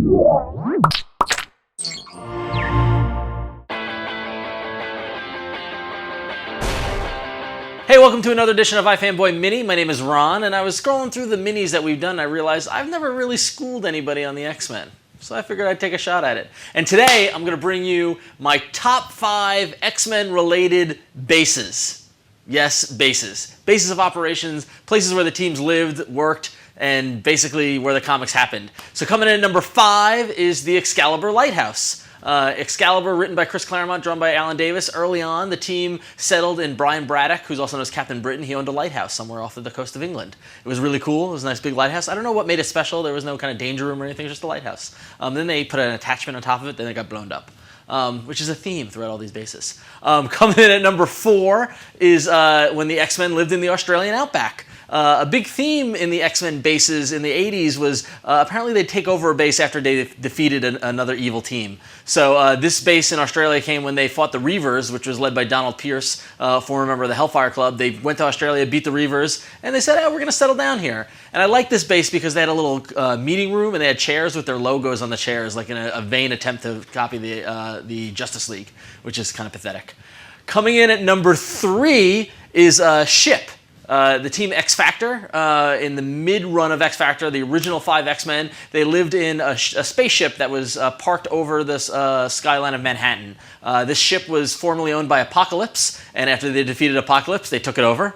Hey, welcome to another edition of iFanboy Mini. My name is Ron, and I was scrolling through the minis that we've done, and I realized I've never really schooled anybody on the X-Men. So I figured I'd take a shot at it. And today, I'm going to bring you my top 5 X-Men related bases. Yes, bases. Bases of operations, places where the teams lived, worked, and basically where the comics happened. So coming in at number 5 is the Excalibur Lighthouse. Excalibur, written by Chris Claremont, drawn by Alan Davis. Early on, the team settled in Brian Braddock, who's also known as Captain Britain. He owned a lighthouse somewhere off of the coast of England. It was really cool. It was a nice big lighthouse. I don't know what made it special. There was no kind of danger room or anything, just a lighthouse. Then they put an attachment on top of it, then it got blown up. Which is a theme throughout all these bases. Coming in at number 4 is when the X-Men lived in the Australian Outback. A big theme in the X-Men bases in the 80s was apparently they'd take over a base after they defeated another evil team. So this base in Australia came when they fought the Reavers, which was led by Donald Pierce, former member of the Hellfire Club. They went to Australia, beat the Reavers, and they said, oh, we're going to settle down here. And I like this base because they had a little meeting room, and they had chairs with their logos on the chairs, like in a vain attempt to copy the Justice League, which is kind of pathetic. Coming in at number 3 is Ship. The team X Factor, in the mid-run of X Factor, the original 5 X-Men, they lived in a spaceship that was parked over this skyline of Manhattan. This ship was formerly owned by Apocalypse, and after they defeated Apocalypse, they took it over.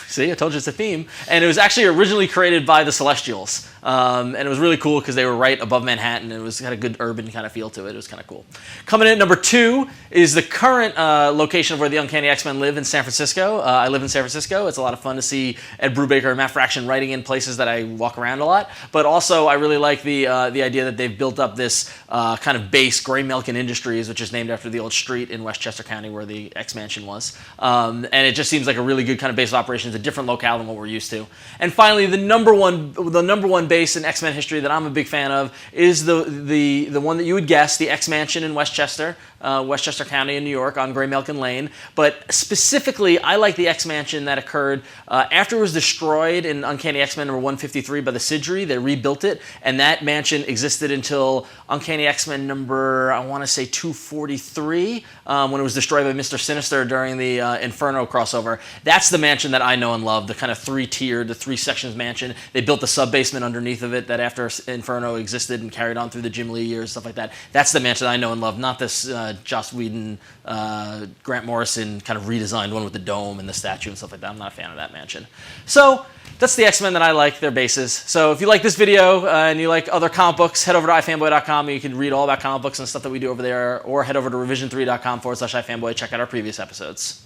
See, I told you it's a theme. And it was actually originally created by the Celestials. And it was really cool because they were right above Manhattan, and it had a good urban kind of feel to it. It was kind of cool. Coming in at number 2 is the current location of where the Uncanny X-Men live in San Francisco. I live in San Francisco. It's a lot of fun to see Ed Brubaker and Matt Fraction writing in places that I walk around a lot. But also, I really like the idea that they've built up this kind of base, Gray Melkin Industries, which is named after the old street in Westchester County where the X-Mansion was. And it just seems like a really good kind of base of operations, a different locale than what we're used to. And finally, the number one base in X-Men history that I'm a big fan of is the one that you would guess, the X-Mansion in Westchester County in New York on Gray Melkin Lane. But specifically, I like the X-Mansion that occurred after it was destroyed in Uncanny X-Men number 153 by the Sidri. They rebuilt it, and that mansion existed until Uncanny X-Men number, I want to say 243, when it was destroyed by Mr. Sinister during the Inferno crossover. That's the mansion that I know and love, the kind of 3-tiered, the 3-sections mansion. They built the sub-basement underneath of it that after Inferno existed and carried on through the Jim Lee years, stuff like that. That's the mansion I know and love, not this Joss Whedon, Grant Morrison kind of redesigned one with the dome and the statue and stuff like that. I'm not a fan of that mansion. So that's the X-Men that I like, their bases. So if you like this video and you like other comic books, head over to ifanboy.com and you can read all about comic books and stuff that we do over there, or head over to revision3.com/ifanboy. Check out our previous episodes.